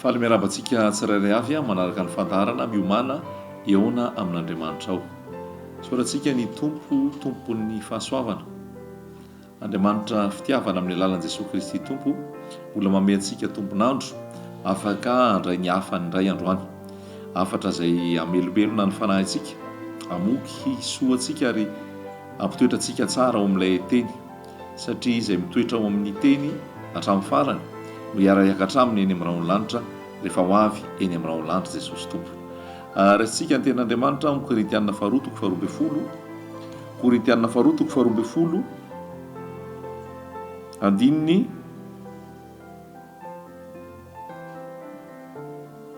Faly miarabantsika tsirairay avy manaraka ny fandarana miomana eona amin'Andriamanitra ao. Soratsika ny tompon'ny fahasoavana. Andriamanitra fitiavana amin'ny alalan'i Jesosy Kristy Tompo, mbola mameantsika tompon'andro afaka handray ny hafany iray androany. Afatra izay amelobelona ny fanahintsika, amoky soantsika ary ampitoetra antsika tsara ao amin'ilay teny, satria izay mitoetra ao amin'ny teny hatramin'ny farany no hiara-hiakatra aminy eny amin'ny raon'lanitra rehefa ho avy eny amin'ny raon'lanitra Jesosy Tompo. Resitsika ny ten'Andriamanitra amin'ny Korintianina faharotoko faharoambinifolo, Korintianina faharotoko faharoambinifolo, andininy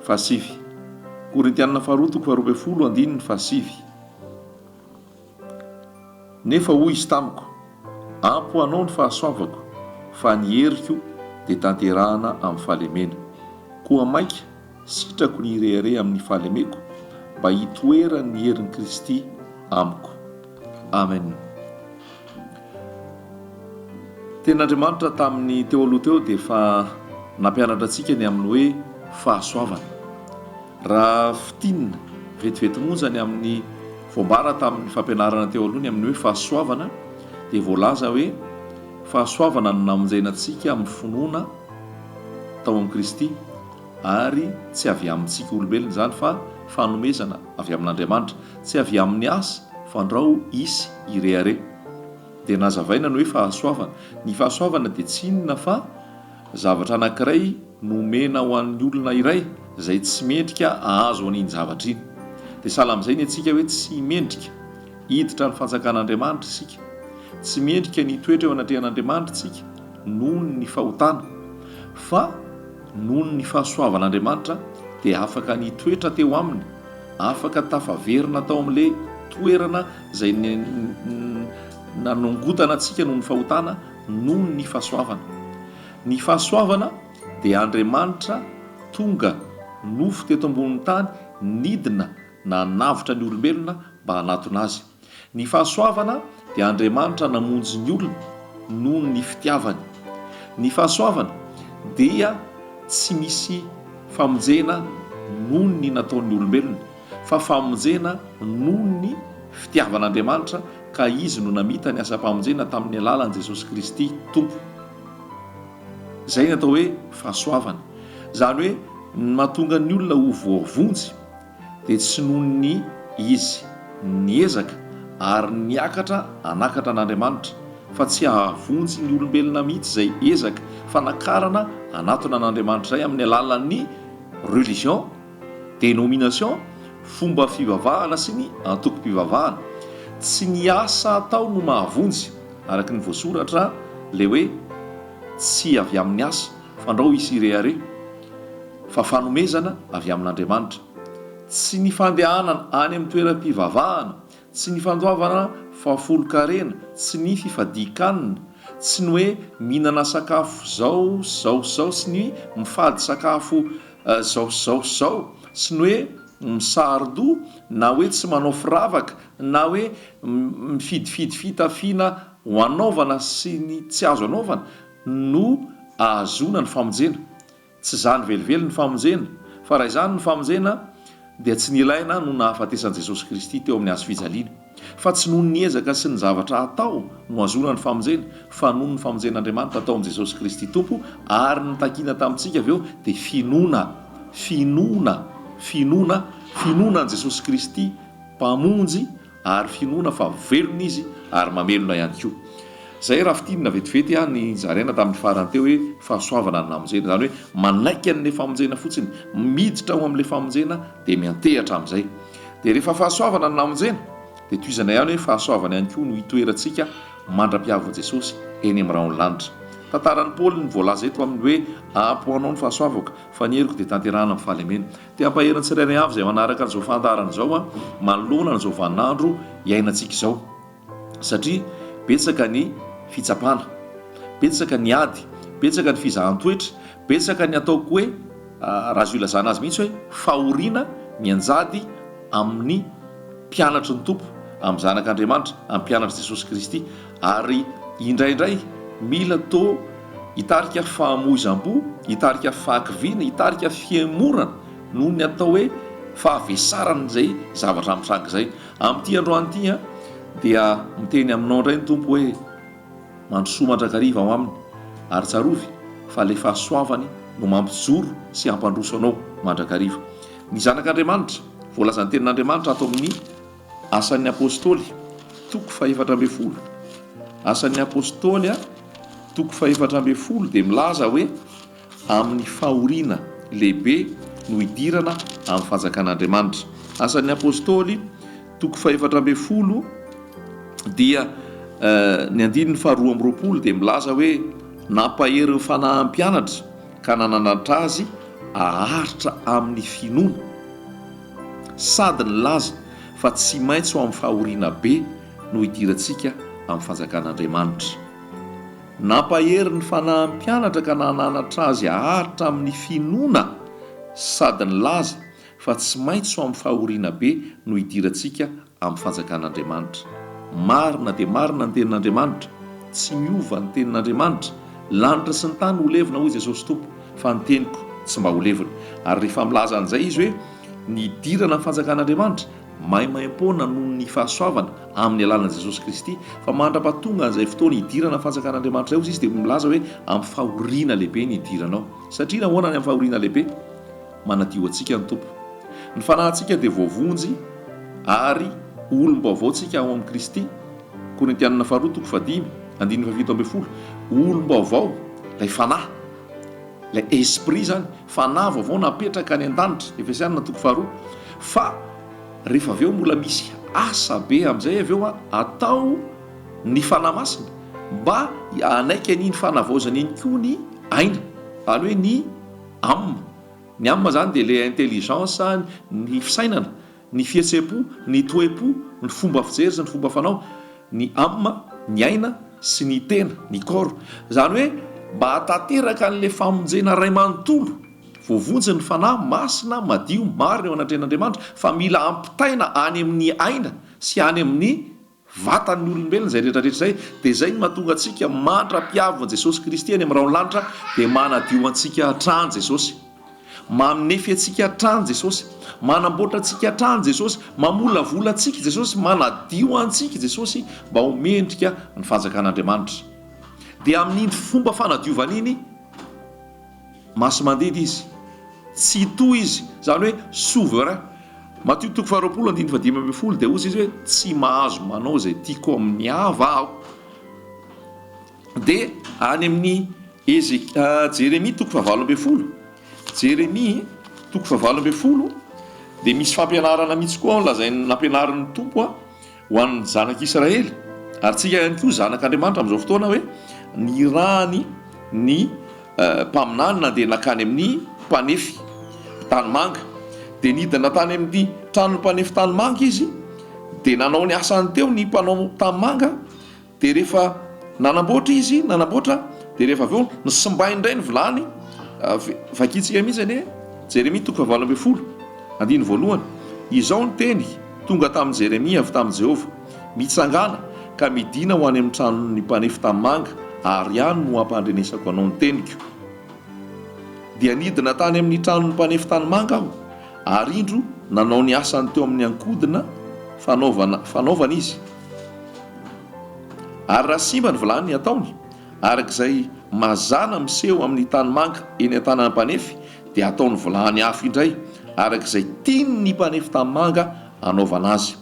fahasivy. Korintianina faharotoko faharoambinifolo, andininy fahasivy. Nefa hoy izy tamiko, ampo anao ny fahasoavako, fa ny heriko dia tanterahana amin'ny fahalemena. Koa maika sitrako ny irehare amin'ny fahalemeko, mba hitoerany ny herin'i Kristy amiko. Amen. Ten'Andriamanitra tamin'ny teo aloha teo dia efa nampianatra antsika ny amin'ny hoe fahasoavana. Raha fitinina vetivety monjany amin'ny voambara tamin'ny fampianarana teo aloha ny amin'ny hoe fahasoavana, dia voalaza hoe fahasoavana no namonjena antsika amin'ny finoana tao amin'ny Kristy, ary tsy avy amintsika olombelona izany fa fanomezana avy amin'Andriamanitra, tsy avy amin'ny asa fa andrao isy irehare. Dia nazavaina ny hoe fahasoavana. Ny fahasoavana dia tsy inona fa zavatra anankiray nomena ho an'ny olona iray izay tsy mendrika ahazo an'iny zavatra iny. Dia sahala amin'izay ny antsika hoe tsy mendrika hiditra ny fanjakan'Andriamanitra isika, tsy mendrika ny toetra eo anatrehan'Andriamanitra isika noho ny fahotana, fa noho ny fahasoavan'Andriamanitra dia afaka ny toetra teo aminy, afaka tafaverina tao amin'ilay toerana izay nanongotana antsika noho ny fahotana noho ny fahasoavana. Ny fahasoavana dia Andriamanitra tonga nofo teto ambonin'ny tany, nidina na navitra ny olombelona mba hanatona azy. Ny fahasoavana dia Andriamanitra namonjy ny olona noho ny fitiavany. Ny fahasoavana dia tsy misy famonjena noho ny nataon'ny olombelona, fa famonjena noho ny fitiavan'Andriamanitra, ka izy no namita ny asa-pamonjena tamin'ny alalan'i Jesosy Kristy Tompo. Izay no atao hoe fahasoavana. Izany hoe mahatonga ny olona ho voavonjy dia tsy noho ny izy niezaka ary niakatra hanakatra an'Andriamanitra, fa tsy ahavonjy ny olombelona mihitsy izay ezaka fanakarana hanatona an'Andriamanitra izay amin'ny alalan'ny religion, dénomination, fomba fivavahana sy ny antoko-pivavahana. Tsy ny asa atao no mahavonjy, araka ny voasoratra le hoe tsy avy amin'ny asa fa andrao isy irehare, fa fanomezana avy amin'Andriamanitra. Tsy ny fandehanana any amin'ny toeram-pivavahana, tsy ny fandoavana fahafolo-karena, tsy ny fifadikanina, tsy ny hoe mihinana sakafo zao, sy ny mifady sakafo zao, sy ny hoe misaro-doha, na hoe tsy manao firavaka, na hoe mifidifidy fitafiana ho anaovana sy ny tsy azo anaovana no ahazona ny famonjena. Tsy izany velively ny famonjena, fa raha izany ny famonjena dia tsy nilaina no nahafatesan'i Jesosy Kristy teo amin'ny hazofijaliana, fa tsy noho ny ezaka sy ny zavatra atao no azona ny famonjena, fa noho ny famonjen'Andriamanitra atao amin'i Jesosy Kristy Tompo, ary ny takiana tamintsika avy eo dia finoana an' Jesosy Kristy mpamonjy, ary finoana fa velona izy ary mamelona ihany koa. Izay raha fitinina vetivety ny zaraina tamin'ny farany teo hoe fahasoavana ny namonjena, izany hoe manaiky an'ilay famonjena fotsiny, miditra ao amin'ilay famonjena dia miantehatra amin'izay. Dia rehefa fahasoavana ny namonjena dia toizana ihany hoe fahasoavana ihany koa no hitoerantsika mandra-piavana Jesosy eny amin'ny raon'lanitra. Tantaran'i Paoly ny voalaza eto amin'ny hoe ampo anao ny fahasoavako, fa ny heriko dia tanterahana amin'ny fahalemena. Dia ampaherin'ny tsirairay avy izay manaraka an'izao fandarana izao manoloana an'izao vaninandro iainantsika izao, satria betsaka ny fitsapana, betsaka ny ady, betsaka ny fizahan-toetra, betsaka ny ataoko hoe raha azo ilazana azy mihitsy hoe fahoriana mianjady amin'ny mpianatra ny Tompo, amin'ny zanak'Andriamanitra, amin'ny mpianatra Jesosy Kristy. Ary indraindray mila tao hitarika fahamoizam-bo, hitarika fahakiviana, hitarika fiemorana noho ny atao hoe fahavesaran'izay zavatra mitrangizay. Amin'ity androanyity dia miteny aminao indray ny tompo hoe mandrosoa mandrakariva ao aminy ary tsarovy fa le fahasoavany no mampijoro sy hampandroso anao mandrakariva. Ny zanak'Andriamanitra voalazan'ny tenin'Andriamanitra ato amin'ny asan'ny apôstôly toko 4:10. Asan'ny apôstôly toko 4:10 dia milaza hoe amin'ny fahoriana lehibe no hidirana amin'ny fanjakan'Andriamanitra. Asan'ny apôstôly toko 4:10 dia ny andininy 2:20 dia milaza hoe nampahery ny fanahy-mpianatra ka nananatra azy aharitra amin'ny finoana, sady nilaza fa tsy maintsy ho amin'ny fahoriana be no hidirantsika amin'ny fanjakan'Andriamanitra. Nampahery ny fanahy-mpianatra ka nananatra azy aharitra amin'ny finoana, sady nilaza fa tsy maintsy ho amin'ny fahoriana be no hidirantsika amin'ny fanjakan'Andriamanitra. Marina dia marina ny tenin'Andriamanitra, tsy miova ny tenin'Andriamanitra. Lanitra sy ny tany ho levina hoy Jesosy Tompo, fa ny teniko tsy mba ho levina. Ary rehefa milaza an'izay izy hoe ny hidirana amin'ny fanjakan'Andriamanitra maimaim-poana noho ny fahasoavana amin'ny alalan'i Jesosy Kristy, fa mandra-pahatonga an'izay fotoana hidirana amin'ny fanjakan'Andriamanitra io izy dia milaza hoe amin'ny fahoriana lehibe ny hidiranao. Satria nahoana ny amin'ny fahoriana lehibe? Manadio antsika ny Tompo. Ny fanahintsika dia voavonjy ary olom-baovao tsika ao amin'ny Kristy. Korintianina 2:5-7. Olom-baovao, lay fanahy, lay esprit zany, fanahy vaovao napetraka any an-danitra. Efesianina 2:2. Fa rehefa avy eo mbola misy asa be amin'izay avy eo atao ny fanahy masina mba anaiky an'iny fanavaozana iny koa ny aina, zany hoe ny âme. Ny âme zany dia le intelligence, ny fisainana, ny fihetsepo, ny toe-po, ny fomba fijery sy ny fomba fanao. Ny âme, ny aina sy ny tena, ny corps. Zany hoe mba hatateraka an'le famonjena ray manontolo, voavonjy ny fanahy masina madio marina eo anatrehan'Andriamanitra, fa mila ampitaina any amin'ny aina sy any amin'ny vatan'ny olombelona zay rehetrarehetra zay. Dia zay ny mahatonga antsika mandra-piavona Jesosy Kristy any amin'ny raolanitra, dia manadio antsika hatrany Jesosy, manefy antsika hatrany Jesosy, manamboatra antsika hatrany Jesosy, mamolavola antsika Jesosy, manadio antsika Jesosy mba ho mendrika ny fanjakan'Andriamanitra. Dia amin'iny fomba fanadiovana iny masy mandedy izy, tsy toy izy, zany hoe souverain. Matthieu 20:5 dia ozy izy hoe tsy mahazo manao zay tiako amin'ny hava aho. Dia any amin'ny Jeremia 9:20, Jeremia 9:20 dia misy fampianarana mihitsy koa lazainy nampianaran'ny Tompo ho an'ny zanak'Israely, ary tsika ihany koa zanak'Andriamanitra amin'izao fotoana hoe ny rany ny mpaminany nandeha nakany amin'ny mpanefy tanimanga, dia nidina tany amin'ny tranony mpanefy tanimanga izy, dia nanao ny asany teo ny mpanao tanimanga. Dia rehefa nanamboatra izy, dia rehefa avy eo nisimbainy indray ny vilany. Vakitsika mihitsy anie Jeremia 9:20, izao ny teny tonga tamin'ny Jeremia avy tamin'i Jehovah, mitsangana ka midina ho any amin'ny tranony mpanefy tanimanga, ary ihany no hampandrenesako anao ny teniko. Dia nidina tany amin'ny tranony mpanefy tanimanga aho, ary indro nanao ny asany teo amin'ny ankodina fanaovana izy. Ary raha simba ny vilany ataony, arak'izay mazana miseho amin'ny tanimanga eny an-tanany mpanefy, dia ataony vilany hafa indray, arak'izay tiany ny mpanefy tanimanga anaovana azy.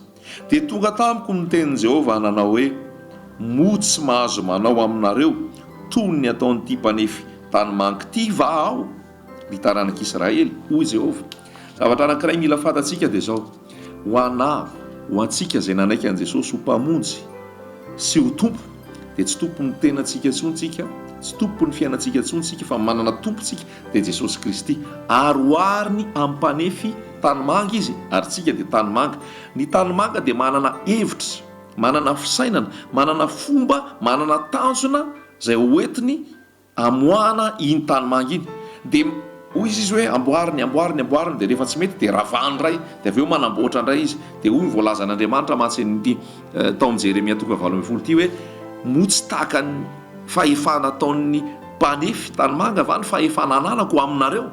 Dia tonga tamiko ny tenin'i Jehovah nanao hoe mody tsy mahazo manao aminareo toy ny ataon'ity mpanefy tanimanga ity va aho, ny taranak'Israely, hoy Jehovah. Zavatra anankiray mila fantatsika dia zao: ho anahy, ho antsika zay nanaiky an'i Jesosy ho mpamonjy sy ho tompo, dia tsy tompon'ny tenantsika intsontsika, tsy tompon'ny fiainantsika intsontsika, fa manana tompontsika dia Jesosy Kristy. Ary hoariny amin'ny mpanefy tanimanga izy, ary tsika dia tanimanga. Ny tanimanga dia manana hevitra, manana fisainana, manana fomba, manana tanjona zay hoentiny amoahana iny tanimanga iny. Dia hoy izy hoe amboariny, dia rehefa tsy mety dia ravany ray, dia avy eo manamboatra indray izy. Dia hoy voalaza n'Andriamanitra matsin'ity taon'i Jeremia 9:20 ity hoe moa tsy tahaka ny fahefana ataon'ny mpanefy tanymanga va ny fahefanananako aminareo.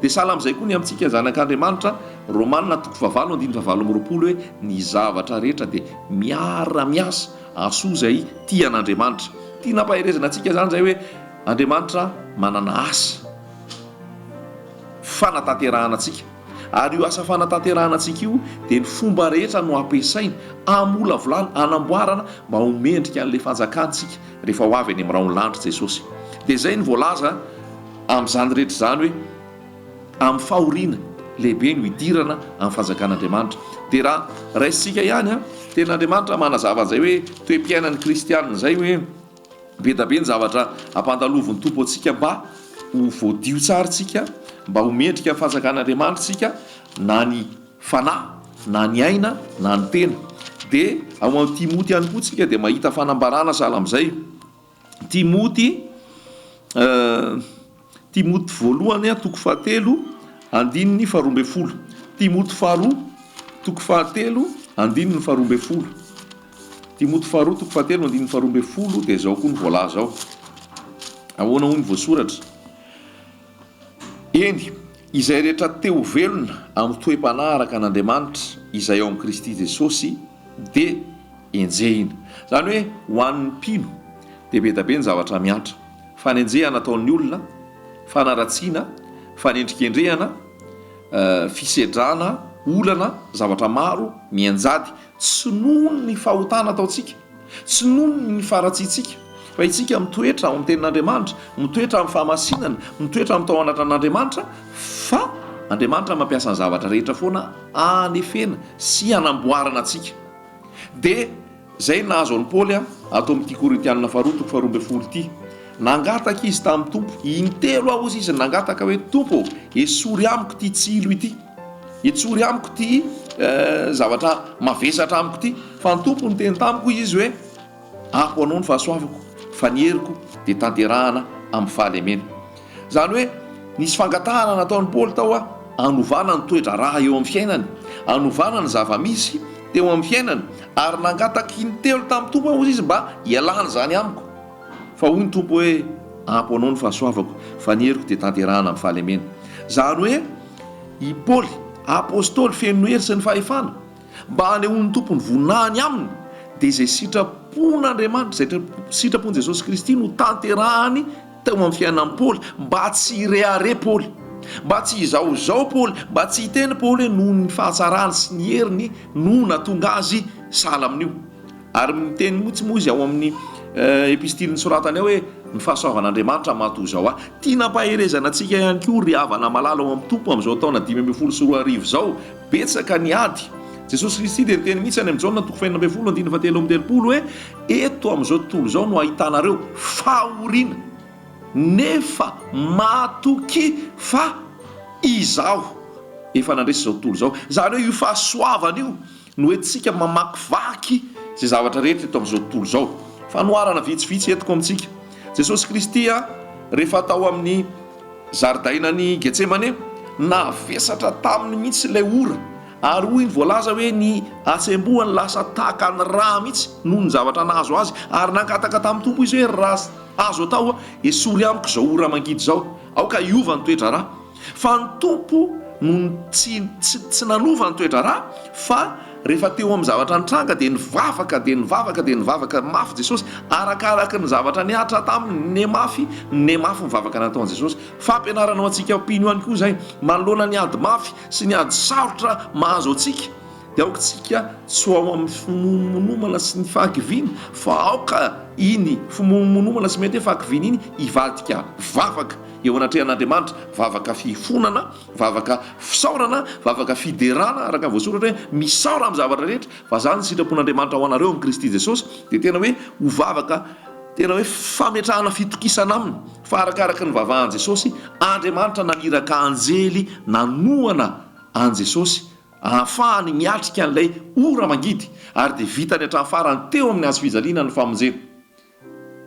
Dia sahala amin'izay koa ny amintsika zanak'Andriamanitra, Romanina 9:7-20 hoe ny zavatra rehetra dia miara-miasa asoa izay tian'Andriamanitra. Tia nampaherezana antsika zany zay hoe Andriamanitra manana asa fanatanterahana antsika, ary io asa fanatanterahana antsika io dia ny fomba rehetra no ampiasaina amola volana anamboarana mba homendrika an'ilay fanjakantsika rehefa ho avy any amin'ny raon'andro Jesosy. Dia izay ny voalaza amin'izany rehetra izany hoe amin'ny fahoriana lehibe no hidirana amin'ny fanjakan'Andriamanitra. Dia raha raisitsika ihany ten'Andriamanitra manazava an'izay hoe toe-piainan'ny kristianina izay hoe be da be ny zavatra ampandaloviny tompo antsika mba ho voadio tsara tsika, mba homendrika amin'ny fanjakan'Andriamanitra tsika, na ny fanahy, na ny aina, na ny tena. Dia ao amin'ny Timoty ihany koa tsika dia mahita fanambarana sahala amin'izay. Timoty voalohany 2:7-12. Timoty 2:7-12. Timoty 2:7-12 dia zao koa ny voalaza ao. Ahoana hoy ny voasoratra? Eny, izay rehetra teo velona amin'ny toe-panaraka an'Andriamanitra izay ao amin'ny Kristy Jesosy dia enjehina. Zany hoe ho an'ny mpino dia be da be ny zavatra miantra: fanenjehana ataon'ny olona, fanaratsiana, fanendrikendrehana, fisedrana olana, zavatra maro mianjady, tsy noho ny fahotana ataontsika, tsy noho ny faratsiantsika, fa itsika mitoetra amin'ny tenin'Andriamanitra, mitoetra amin'ny fahamasinana, mitoetra amin'ny tao anaty an'Andriamanitra, fa Andriamanitra mampiasa ny zavatra rehetra foana anefena sy anamboarana antsika. Dia zay nahazo an'i Paoly ato amin'ity Korintianina 2:12 ity: nangataka izy tamin'ny tompo, intelo aho izy nangataka hoe tompo, esory amiko ty tsilo ity, etsory amiko ty zavatra mavesatra amiko ty. Fa ny tompo ny teny tamiko izy hoe aho anao ny fahasoavako, fa ny heriko dia tanterahana amin'ny fahalemena. Zany hoe nisy fangatahana nataon'ny Paoly tao anovana ny toetra raha eo amin'ny fiainany, anovana ny zava-misy teo amin'ny fiainany, ary nangataka intelo tamin'ny tompo aho izy mba hialana zany amiko. Fa hoy ny tompo hoe ampy anao ny fahasoavako, fa ny heriko dia tanterahana amin'ny fahalemena. Zany hoe i Paoly apôstôly feno hery sy ny fahefana mba hanehoan'ny tompony vonahany aminy, dia izay sitrapon'Andriamanitra, izay sitrapon'i Jesosy Kristy no tanterahany teo amin'ny fiainan'i Paoly, mba tsy hirehare Paoly, mba tsy hizaozao Paoly, mba tsy hiteny Paoly hoe noho ny fahatsarany sy ny heriny no natonga azy sahala amin'io. Ary miteny motsy moa izy ao amin'ny epistily nysoratany ao hoe ny fahasoavan'Andriamanitra mahatozao tia nampaherezana antsika ihany koa ry havana malala ao amin'ny tompo amin'izao taona 5:12 zao, betsaka ny ady. Jesosy Kristy dia niteny mihitsy any amin'ny Jaona 5:13 hoe eto amin'izao tontolo zao no ahitanareo fahoriana, nefa matoky fa izaho efa nandresy zao tontolo zao. Zany hoe io fahasoavana io no entsika mamakivaky zay zavatra rehetra eto amin'izao tontolo zao. Fanoharana vitsivitsy etiko amintsika. Jesosy Kristy rehefa tao amin'ny zaridainany Getsemane navesatra taminy mihitsy ilay ora, ary hoy ny voalaza hoe ny atsembohany lasa tahaka ny rà mihitsy noho ny zavatra nahazo azy, ary nangataka tamin'ny tompo izy hoe raha azo atao esory amiko zao ora mangidy zao, aoka iova ny toetra rà. Fa ny tompo no tsy nanova ny toetra rà, fa rehefa teo amin'ny zavatra nitranga dia nivavaka dia nivavaka dia nivavaka mafy Jesosy, arakaraka ny zavatra niatra taminy ne mafy mivavaka nataon'i Jesosy. Fampianaranao antsika mpino ihany koa izay, manoloana ny ady mafy sy ny ady sarotra mahazo antsika, dia aoka tsika tsy ao amin'ny fimonomonomana sy ny fahakiviana, fa aoka iny fimonomonomana sy mety hoe fahakiviana iny hivadika vavaka eo anatrehan'Andriamanitra, vavaka fifonana, vavaka fisaorana, vavaka fiderana, araka voasoratra hoe misaora amin'ny zavatra rehetra, fa zany sitrapon'Andriamanitra ho anareo amin'ny Kristy Jesosy. Dia tena hoe ho vavaka, tena hoe fametrahana fitokisana aminy, fa arakaraka ny vavahan'i Jesosy, Andriamanitra naniraka anjely nanohana an Jesosy ahafahany miatrika an'ilay ora mangidy, ary dia vitany hatramin'ny farany teo amin'ny hazo fijaliana ny famonjena.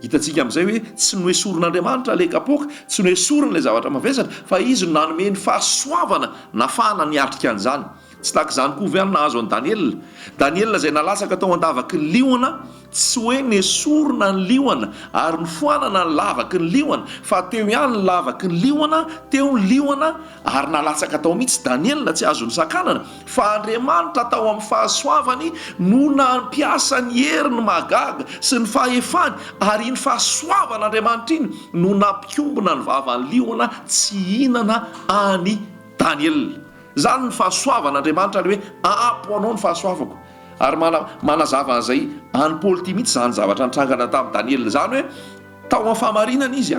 Hitantsika amin'izay hoe tsy noesorin'Andriamanitra ilay kapoaka, tsy noesorina ilay zavatra mavesatra, fa izy no nanome ny fahasoavana nafahana niatrika an'izany. tsy tak'izany koa vyany nahazo any daniela zay nalasaka tao andavaky ny liona tsy hoe nesorona ny liona ary ny foanana ny lavaky ny liona fa teo ihany ny lavaky ny liona teo ny liona ary nalatsaka tao mihitsy daniela tsy azo ny sakanana fa Andriamanitra tao amin'ny fahasoavany no nampiasa ny heriny magaga sy ny fahefany ary iny fahasoavan'Andriamanitra iny no nampiombona ny vavan'ny liona tsy hinana any Daniela. Zany ny fahasoavan'Andriamanitra le hoe apo anao ny fahasoavako ary manazava an'izay any Paoly ty mihitsy zany zavatra nitrangana tamin'ny Daniela zany hoe tao amin'ny fahamarinana izy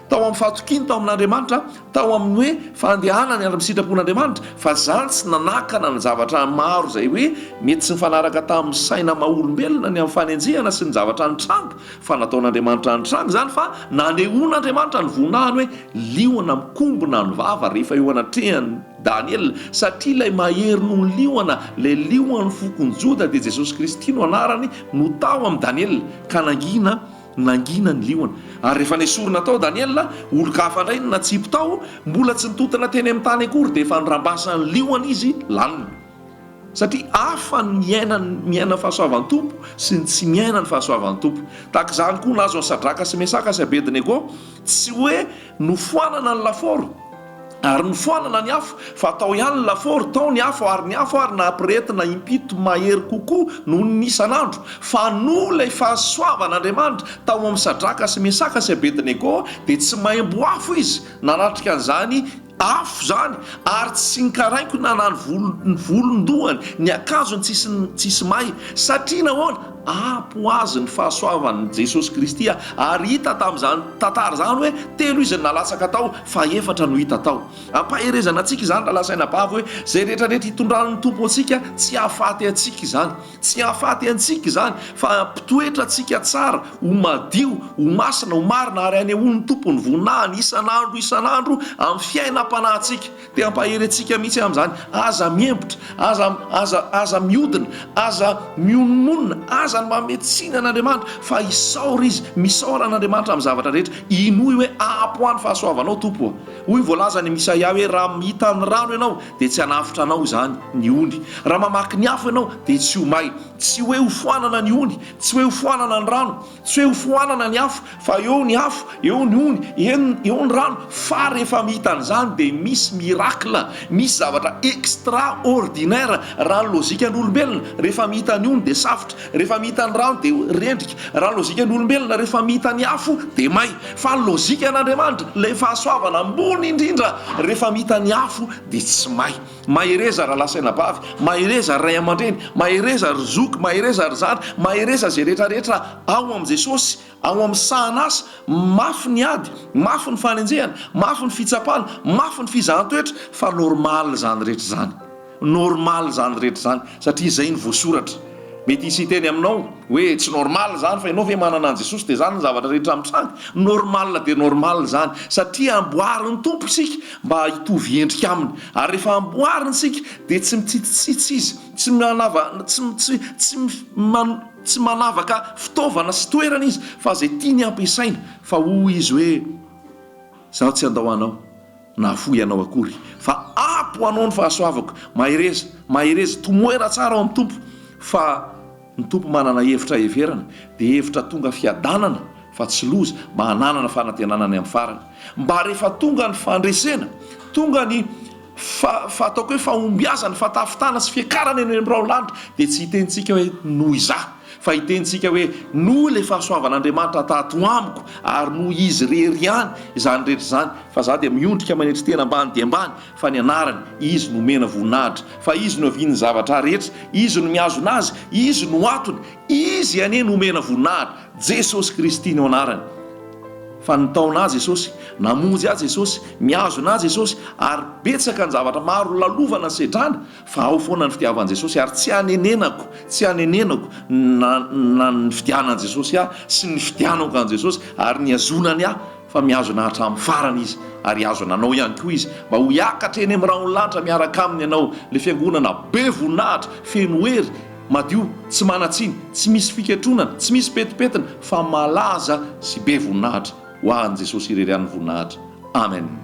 tao amin'ny fahatokiny tao amin'Andriamanitra tao amin'ny hoe fandehanany ary misitrapon'Andriamanitra fa zany tsy nanakana ny zavatra maro zay hoe mety tsy mifanaraka tamin'ny saina maha-olombelona ny amin'ny fanenjehana sy ny zavatra nitranga fa nataon'Andriamanitra nitranga zany fa nanehoan'Andriamanitra ny vonahany hoe liona mikombona ny vava rehefa eo anatrehany Daniela satria ilay mahery noho ny liona lay liona ny fokony Joda dia Jesosy Kristy no anarany no tao amin'ny Daniela ka nangina ny liona ary rehefa nesorina tao Daniela olo-kafa indray no natsipy tao mbola tsy nitotana teny amin'ny tany akory dia efa nirambasany liona izy lanina satria hafa ny miaina fahasoavan'ny tompo sy ny tsy miaina ny fahasoavan'ny tompo tak'izany koa nazo ny Sadraka sy Mesaka sy Abednego tsy hoe nofoanana ny laforo ary nifoanana ny afo fa tao ihany ny laforo tao ny afo ary nahampiretina impito mahery kokoa noho ny isan'andro fa no lay fahasoavan'Andriamanitra tao amin'ny Sadraka sy Mesaka sy Abednego dia tsy maimbo afo izy nanatrika an'izany afo zany ary tsy nikarainko na ny volondohany ny akazony tsisy may satria nahoana apo azy ny fahasoavan'i Jesosy Kristy ary hita tamin'izany tantara zany hoe telo izy nalatsaka tao fa efatra no hita tao ampaherezana antsika izany lalasaina bavy hoe zay rehetrarehetra hitondran'ny tompo antsika tsy hahafaty antsika izany tsy hahafaty antsika izany fa mpitoetra antsika tsara ho madio ho masina ho marina ary anehoany tompony vonahany isan'andro amin'ny fiainam-panahintsika dia ampaherentsika mihitsy amin'izany aza miembotra aza miodina aza mionomonina aza ny mametsina an'Andriamanitra fa isaora izy misaora an'Andriamanitra amin'ny zavatra rehetra inoy hoe ahapoany fahasoavanao tompo hoy voalaza ny Isaia hoe raha mihita ny rano ianao dia tsy hanafitra anao zany ny ony raha mamaky ny afo ianao dia tsy ho may tsy hoe ho foanana ny ony tsy hoe ho foanana ny rano tsy hoe ho foanana ny afo fa eo ny afo eo ny ony eo ny rano fa rehefa mihita an'izany dia misy miracle misy zavatra extraordinaire raha ny lozika n'olombelona rehefa mihita ny ony dia safotra rehefa mihita ny rano dia rendrika raha ny lozika n'olombelona rehefa mihita ny afo dia may fa ny lozika n'Andriamanitra lay fahasoavana ambony indrindra rehefa mihita ny afo dia tsy may mahereza raha lasaina bavy mahereza ray aman-dreny mahereza ry zoky mahereza ry zany mahereza zay rehetrarehetra ao amin'ny Jesosy ao amin'ny sahanasa mafy ny ady mafy ny fanenjehana mafy ny fitsapana mafy ny fizahan-toetra fa normal zany rehetra zany satria izay ny voasoratra mety hisy teny aminao hoe tsy normal zany fa ianao ve manana an Jesosy dia zany ny zavatra rehetra mitranga normal dia normal zany satria amboariny tompo isika mba hitovy endrika aminy ary rehefa amboariny isika dia tsy mitsitsitsitsy izy tsy manavaka fitaovana sy toerana izy fa zay tiany ampiasaina fa hoy izy hoe zaho tsy andao anao na foy anao akory fa apo anao ny fahasoavako mahereza tomoera tsara ao amin'ny tompo fa ny tompo manana hevitra heverana dia hevitra tonga fiadanana fa tsy loza mba hananana fanantenana ny amin'ny farany mba rehefa tonga ny fandresena tonga ny ataoko hoe fahombiazana fatafitana sy fiakarana eny amin'Andriamanitra dia tsy hitentsika hoe noho izaho fa hitentsika hoe no le fahasoavan'Andriamanitra tato amiko ary no izy rery ihany izany rehetra zany fa za dia miondrika manetry tena ambany dia ambany fa ny anarany izy no mena voninahitra fa izy no aviany zavatra rehetra izy no miazona azy izy no atony izy ane no mena voninahitra Jesosy Kristy no anarany fa nitaona azy Jesosy namonjy azy Jesosy miazona azy Jesosy ary betsaka ny zavatra maro lalovana sedrana fa ao foana ny fitiavan'i Jesosy ary tsy hanenenako na ny fidianan'i Jesosy sy ny fidianako an Jesosy ary ny azonany fa miazona hatramin'ny farany izy ary azona anao ihany koa izy mba ho hiakatra eny amin'ny raon'lanitra miaraka aminy ianao le fiangonana be voninahitra feno hery madio tsy manatsiny tsy misy fiketronana tsy misy petipetina fa malaza sy be voninahitra ho an'i Jesosy irery an'ny voninahitra amen.